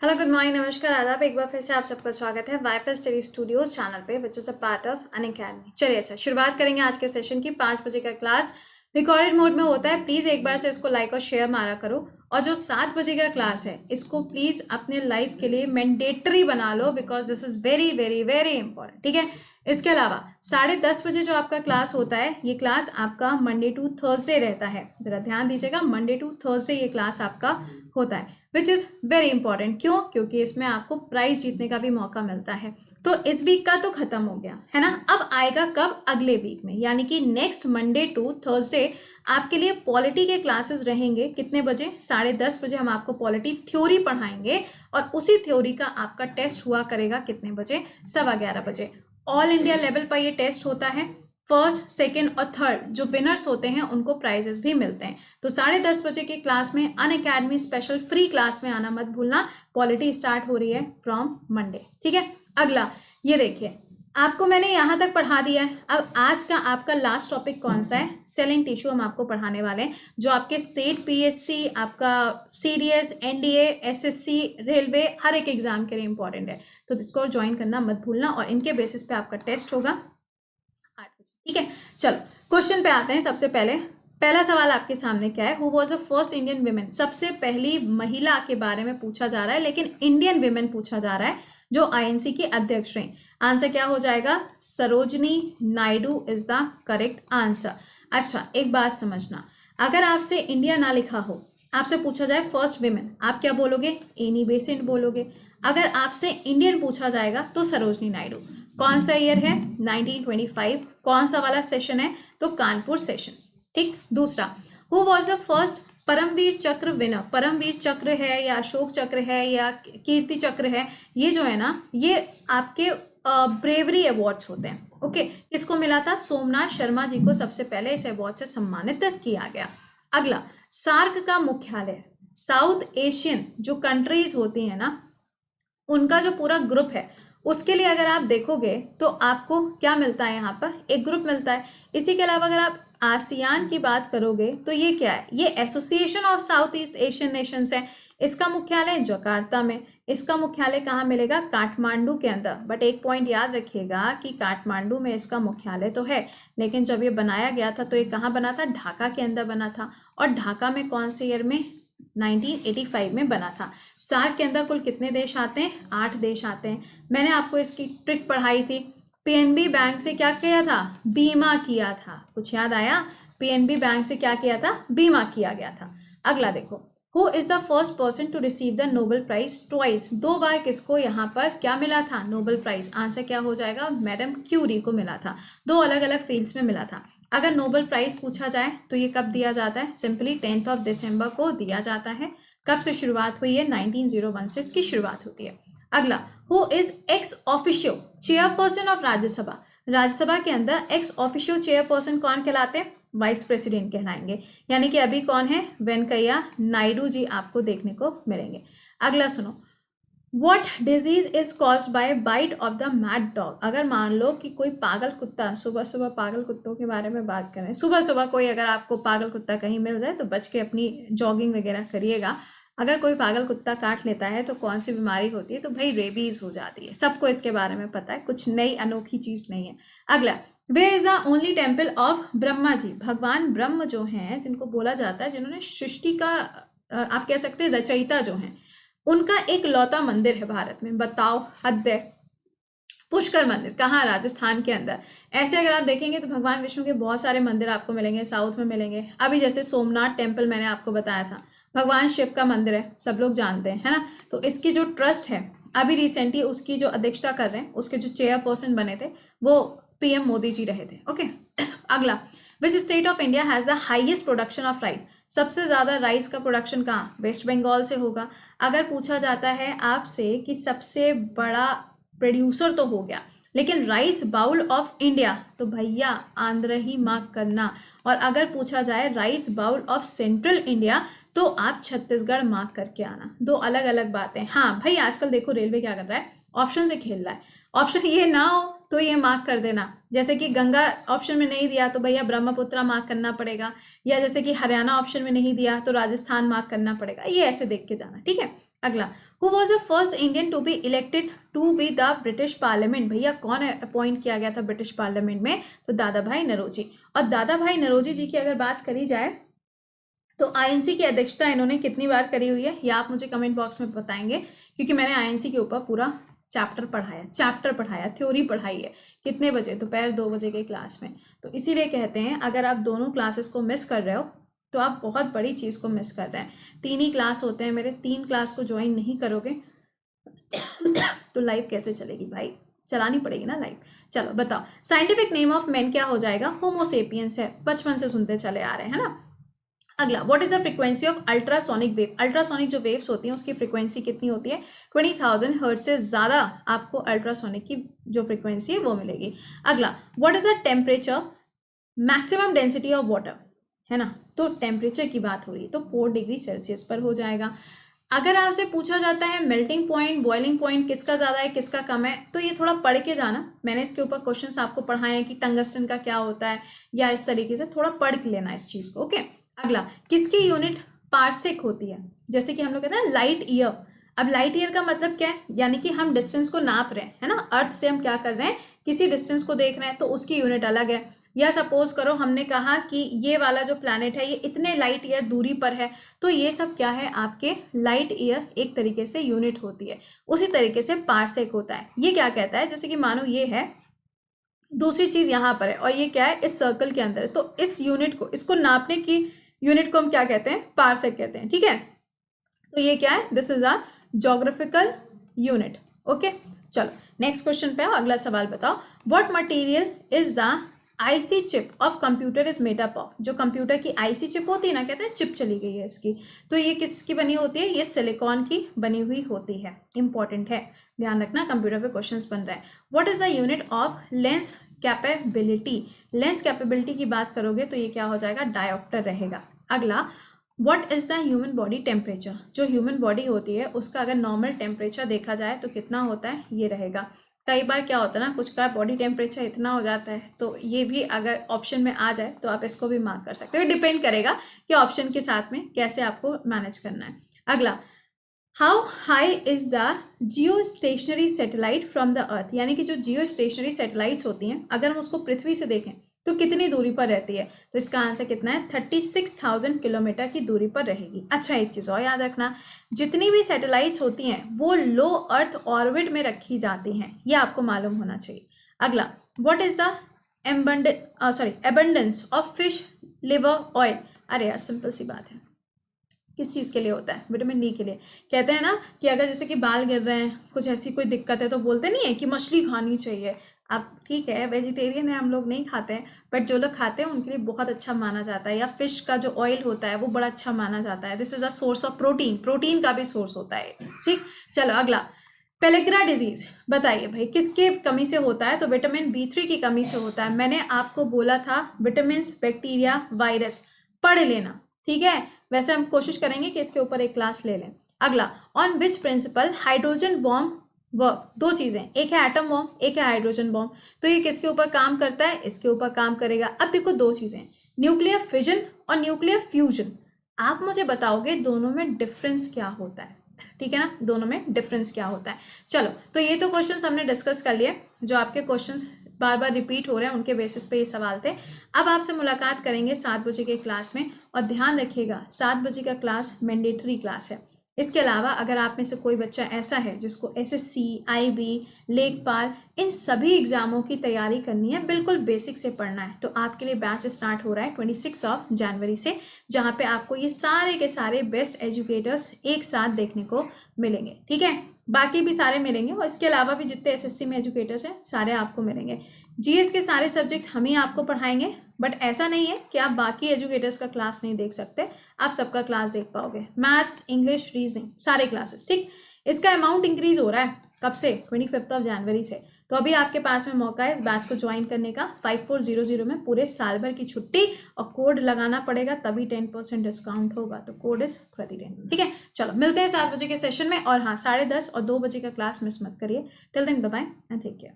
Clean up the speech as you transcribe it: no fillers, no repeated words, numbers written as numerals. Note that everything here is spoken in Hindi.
हेलो गुड मॉर्निंग नमस्कार आदाब। एक बार फिर से आप सबका स्वागत है वाईफाई स्टडी स्टूडियोज चैनल पे which is a part of Unacademy. चलिए अच्छा शुरुआत करेंगे आज के सेशन की। 5 बजे का क्लास रिकॉर्डेड मोड में होता है। प्लीज़ एक बार से इसको लाइक और शेयर मारा करो। और जो 7 बजे का क्लास है इसको प्लीज़ अपने लाइफ के लिए मैंडेटरी बना लो because this is very very very important. ठीक है। इसके अलावा 10:30 बजे जो आपका क्लास होता है ये क्लास आपका मंडे टू थर्सडे रहता है। जरा ध्यान दीजिएगा, मंडे टू थर्सडे ये क्लास आपका होता है विच इज़ वेरी इंपॉर्टेंट। क्यों? क्योंकि इसमें आपको प्राइज जीतने का भी मौका मिलता है। तो इस वीक का तो खत्म हो गया है ना। अब आएगा कब? अगले वीक में, यानी कि नेक्स्ट मंडे टू थर्सडे आपके लिए पॉलिटी के क्लासेस रहेंगे। कितने बजे? 10:30 बजे हम आपको पॉलिटी थ्योरी पढ़ाएंगे और उसी थ्योरी का आपका टेस्ट हुआ करेगा कितने बजे? 11:15 बजे। ऑल इंडिया लेवल पर ये टेस्ट होता है। फर्स्ट, सेकेंड और थर्ड जो विनर्स होते हैं उनको प्राइजेस भी मिलते हैं। तो 10:30 बजे की क्लास में अनअकैडमी स्पेशल फ्री क्लास में आना मत भूलना। पॉलिटी स्टार्ट हो रही है फ्रॉम मंडे। ठीक है। अगला ये देखिए, आपको मैंने यहाँ तक पढ़ा दिया है। अब आज का आपका लास्ट टॉपिक कौन सा है? सेल एंड टिश्यू हम आपको पढ़ाने वाले हैं, जो आपके स्टेट पीएससी, आपका सीडीएस, एनडीए, एसएससी, रेलवे हर एक एग्जाम के लिए इंपॉर्टेंट है। तो इसको ज्वाइन करना मत भूलना और इनके बेसिस पे आपका टेस्ट होगा 8 बजे। ठीक है। चलो क्वेश्चन पे आते हैं। सबसे पहला सवाल आपके सामने क्या है? Who was the first Indian women? सबसे पहली महिला के बारे में पूछा जा रहा है, लेकिन इंडियन विमेन पूछा जा रहा है जो आईएनसी की अध्यक्ष रही। आंसर क्या हो जाएगा? Sarojini Naidu is the correct answer. अच्छा एक बात समझना, अगर आपसे इंडिया ना लिखा हो, आपसे पूछा जाए फर्स्ट विमेन, आप क्या बोलोगे? एनी बेसेंट बोलोगे। अगर आपसे इंडियन पूछा जाएगा तो सरोजनी नायडू। कौन सा ईयर है? 1925। कौन सा वाला सेशन है? तो कानपुर सेशन। ठीक। दूसरा, who was the first Paramvir Chakra winner? Paramvir चक्र है या अशोक चक्र है या कीर्ति चक्र है, ये जो है ना ये आपके ब्रेवरी अवार्ड्स होते हैं। ओके। किसको मिला था? सोमनाथ शर्मा जी को सबसे पहले इस अवार्ड से सम्मानित किया गया। अगला, सार्क का मुख्यालय, साउथ एशियन जो कंट्रीज होती है ना उनका जो पूरा ग्रुप है उसके लिए अगर आप देखोगे तो आपको क्या मिलता है? यहाँ पर एक ग्रुप मिलता है। इसी के अलावा अगर आप आसियान की बात करोगे तो ये क्या है? ये association of south east Asian Nations है। इसका मुख्यालय जकार्ता में। इसका मुख्यालय कहाँ मिलेगा? काठमांडू के अंदर। बट एक पॉइंट याद रखिएगा कि काठमांडू में इसका मुख्यालय तो है, लेकिन जब ये बनाया गया था तो ये कहाँ बना था? ढाका के अंदर बना था। और ढाका में कौन से ईयर में? 1985 में बना था। सार्क के अंदर कुल कितने देश आते हैं? 8 देश आते हैं। मैंने आपको इसकी ट्रिक पढ़ाई थी। पीएनबी बैंक से क्या किया था? बीमा किया था। कुछ याद आया? पीएनबी बैंक से क्या किया था? बीमा किया गया था। अगला देखो, who is the first person to receive the Nobel prize twice? 2 बार किसको यहाँ पर क्या मिला था? Nobel prize. आंसर क्या हो जाएगा? मैडम क्यूरी को मिला था। 2 अलग अलग फील्ड्स में मिला था। अगर नोबेल प्राइज पूछा जाए तो ये कब दिया जाता है? सिंपली 10 दिसंबर को दिया जाता है। कब से शुरुआत हुई है? 1901 से इसकी शुरुआत होती है। अगला, who is ex officio chairperson of Rajya Sabha? Rajya Sabha के अंदर एक्स ऑफिशियो चेयरपर्सन कौन कहलाते हैं? वाइस प्रेसिडेंट कहलाएंगे। यानी कि अभी कौन है? वेंकैया नायडू जी आपको देखने को मिलेंगे। अगला सुनो, What disease is caused by bite of the mad dog? अगर मान लो कि कोई पागल कुत्ता, सुबह सुबह पागल कुत्तों के बारे में बात करें, सुबह सुबह कोई अगर आपको पागल कुत्ता कहीं मिल जाए तो बच के अपनी जॉगिंग वगैरह करिएगा। अगर कोई पागल कुत्ता काट लेता है तो कौन सी बीमारी होती है? तो भाई रेबीज हो जाती है। सबको इसके बारे में पता है, कुछ नई अनोखी चीज नहीं है। अगला, where is the only temple of Brahma ji? भगवान ब्रह्म जो हैं, जिनको बोला जाता है, जिन्होंने सृष्टि का आप कह सकते हैं रचयिता जो हैं, उनका एक लौता मंदिर है भारत में। बताओ, हद है। पुष्कर मंदिर कहाँ? राजस्थान के अंदर। ऐसे अगर आप देखेंगे तो भगवान विष्णु के बहुत सारे मंदिर आपको मिलेंगे, साउथ में मिलेंगे। अभी जैसे सोमनाथ टेम्पल मैंने आपको बताया था, भगवान शिव का मंदिर है, सब लोग जानते हैं, है ना। तो इसकी जो ट्रस्ट है, अभी रिसेंटली उसकी जो अध्यक्षता कर रहे हैं, उसके जो चेयरपर्सन बने थे वो पीएम मोदी जी रहे थे। ओके। अगला, which state of India has the highest production of rice? सबसे ज्यादा राइस का प्रोडक्शन कहाँ? वेस्ट बंगाल से होगा। अगर पूछा जाता है आपसे कि सबसे बड़ा प्रोड्यूसर तो हो गया, लेकिन राइस बाउल ऑफ इंडिया, तो भैया आंध्र ही मार्क करना। और अगर पूछा जाए rice bowl of central India तो आप छत्तीसगढ़ मार्क करके आना। 2 अलग अलग बातें। हाँ भाई, आजकल देखो रेलवे क्या कर रहा है, ऑप्शन से खेल रहा है। ऑप्शन ये ना हो तो ये मार्क कर देना। जैसे कि गंगा ऑप्शन में नहीं दिया तो भैया ब्रह्मपुत्र मार्क करना पड़ेगा, या जैसे कि हरियाणा ऑप्शन में नहीं दिया तो राजस्थान मार्क करना पड़ेगा। ये ऐसे देख के जाना, ठीक है। अगला, who was the first Indian to be elected to be the British parliament. भैया कौन अपॉइंट किया गया था ब्रिटिश पार्लियामेंट में? तो दादा भाई नरोजी। और दादा भाई नरोजी जी की अगर बात करी जाए तो आईएनसी की अध्यक्षता इन्होंने कितनी बार करी हुई है, ये आप मुझे कमेंट बॉक्स में बताएंगे, क्योंकि मैंने आईएनसी के ऊपर पूरा चैप्टर पढ़ाया, थ्योरी पढ़ाई है। कितने बजे? दोपहर 2 बजे के क्लास में। तो इसीलिए कहते हैं अगर आप दोनों क्लासेस को मिस कर रहे हो तो आप बहुत बड़ी चीज़ को मिस कर रहे हैं। 3 ही क्लास होते हैं मेरे, 3 क्लास को ज्वाइन नहीं करोगे तो लाइव कैसे चलेगी भाई? चलानी पड़ेगी ना लाइव। चलो बताओ, साइंटिफिक नेम ऑफ मैन क्या हो जाएगा? होमोसेपियंस है, बचपन से सुनते चले आ रहे हैं ना। अगला, what is the frequency of ultrasonic wave? Ultrasonic जो वेव्स होती हैं उसकी फ्रीक्वेंसी कितनी होती है? 20,000 हर्ट्ज से ज़्यादा आपको अल्ट्रासोनिक की जो फ्रीक्वेंसी है वो मिलेगी। अगला, what is the temperature maximum density of water, है ना। तो टेम्परेचर की बात हो रही है तो 4 डिग्री सेल्सियस पर हो जाएगा। अगर आपसे पूछा जाता है मेल्टिंग पॉइंट, बॉइलिंग पॉइंट किसका ज़्यादा है किसका कम है, तो ये थोड़ा पढ़ के जाना। मैंने इसके ऊपर क्वेश्चंस आपको पढ़ाए हैं कि टंगस्टन का क्या होता है, या इस तरीके से थोड़ा पढ़ के लेना इस चीज़ को, ओके। अगला, किसकी यूनिट पार्सेक होती है? जैसे कि हम लोग कहते हैं लाइट ईयर। अब लाइट ईयर का मतलब क्या है? यानी कि हम डिस्टेंस को नाप रहे हैं, है ना। अर्थ से हम क्या कर रहे हैं, किसी डिस्टेंस को देख रहे हैं, तो उसकी यूनिट अलग है। या सपोज करो हमने कहा कि ये वाला जो प्लैनेट है ये इतने लाइट ईयर दूरी पर है, तो ये सब क्या है, आपके लाइट ईयर एक तरीके से यूनिट होती है। उसी तरीके से पार्सेक होता है। ये क्या कहता है, जैसे कि मानो ये है, दूसरी चीज यहाँ पर है, और ये क्या है, इस सर्कल के अंदर है, तो इस यूनिट को, इसको नापने की यूनिट को हम क्या कहते हैं? पार्सेक कहते हैं, ठीक है। तो ये क्या है? This is a geographical unit, okay. चलो नेक्स्ट क्वेश्चन पे आओ, अगला सवाल बताओ, what material is the IC chip off computer is made up of? जो कंप्यूटर की आईसी चिप होती है ना, कहते हैं चिप चली गई है इसकी, तो ये किसकी बनी होती है? ये सिलिकॉन की बनी हुई होती है। इंपॉर्टेंट है, ध्यान रखना, कंप्यूटर पे क्वेश्चंस बन रहा है। What is the unit of lens capability? Lens capability की बात करोगे तो ये क्या हो जाएगा? डायोप्टर रहेगा। अगला, what is the human body temperature? जो ह्यूमन बॉडी होती है उसका अगर नॉर्मल टेम्परेचर देखा जाए तो कितना होता है? ये रहेगा। कई बार क्या होता है ना, कुछ का बॉडी टेम्परेचर इतना हो जाता है, तो ये भी अगर ऑप्शन में आ जाए तो आप इसको भी मार्क कर सकते हो। डिपेंड करेगा कि ऑप्शन के साथ में कैसे आपको मैनेज करना है। अगला, how high is the Jio stationery satellite from the earth? यानी कि जो जियो स्टेशनरी सैटेलाइट्स होती हैं, अगर हम उसको पृथ्वी से देखें तो कितनी दूरी पर रहती है? तो इसका आंसर कितना है? 36,000 किलोमीटर की दूरी पर रहेगी। अच्छा, एक चीज़ और याद रखना, जितनी भी सैटेलाइट्स होती हैं वो लो अर्थ ऑर्बिट में रखी जाती हैं, ये आपको मालूम होना चाहिए। अगला, what is the abundance of fish liver oil? अरे यार सिंपल सी बात है, किस चीज़ के लिए होता है? विटामिन डी के लिए। कहते हैं ना कि अगर जैसे कि बाल गिर रहे हैं, कुछ ऐसी कोई दिक्कत है, तो बोलते नहीं है कि मछली खानी चाहिए। आप ठीक है, वेजिटेरियन है, हम लोग नहीं खाते हैं, बट जो लोग खाते हैं उनके लिए बहुत अच्छा माना जाता है। या फिश का जो ऑयल होता है वो बड़ा अच्छा माना जाता है। This is a source of protein, protein का भी सोर्स होता है, ठीक। चलो अगला, पेलेग्रा डिजीज बताइए भाई किसके कमी से होता है? तो विटामिन B3 की कमी से होता है। मैंने आपको बोला था विटामिन, बैक्टीरिया, वायरस पढ़ लेना, ठीक है। वैसे हम कोशिश करेंगे कि इसके ऊपर एक क्लास ले लें। अगला, on which principle hydrogen bomb work? दो चीजें, एक है एटम बॉम्ब, एक है हाइड्रोजन बॉम्ब। तो ये किसके ऊपर काम करता है? इसके ऊपर काम करेगा। अब देखो दो चीजें, न्यूक्लियर फिजन और न्यूक्लियर फ्यूजन। आप मुझे बताओगे दोनों में डिफरेंस क्या होता है, ठीक है ना, दोनों में डिफरेंस क्या होता है। चलो, तो ये तो क्वेश्चंस हमने डिस्कस कर लिए, जो आपके क्वेश्चंस बार बार रिपीट हो रहे हैं उनके बेसिस पे ये सवाल थे। अब आपसे मुलाकात करेंगे 7 बजे के क्लास में, और ध्यान रखिएगा 7 बजे का क्लास मैंडेटरी क्लास है। इसके अलावा अगर आप में से कोई बच्चा ऐसा है जिसको SSC, IB, लेखपाल, इन सभी एग्जामों की तैयारी करनी है, बिल्कुल बेसिक से पढ़ना है, तो आपके लिए बैच स्टार्ट हो रहा है 26 जनवरी से, जहाँ पे आपको ये सारे के सारे बेस्ट एजुकेटर्स एक साथ देखने को मिलेंगे, ठीक है। बाकी भी सारे मिलेंगे, और इसके अलावा भी जितने SSC में एजुकेटर्स हैं सारे आपको मिलेंगे। GS के सारे सब्जेक्ट्स हम ही आपको पढ़ाएंगे, बट ऐसा नहीं है कि आप बाकी एजुकेटर्स का क्लास नहीं देख सकते, आप सबका क्लास देख पाओगे। मैथ्स, इंग्लिश, रीजनिंग, सारे क्लासेस, ठीक। इसका अमाउंट इंक्रीज हो रहा है, कब से? 25 जनवरी से। तो अभी आपके पास में मौका है इस बैच को ज्वाइन करने का। 5400 में पूरे साल भर की छुट्टी, और कोड लगाना पड़ेगा, तभी 10% डिस्काउंट होगा। तो कोड इज कृति10, ठीक है। चलो मिलते हैं 7 बजे के सेशन में, और हाँ 10:30 और 2 बजे का क्लास मिस मत करिए। Till then bye bye and take care.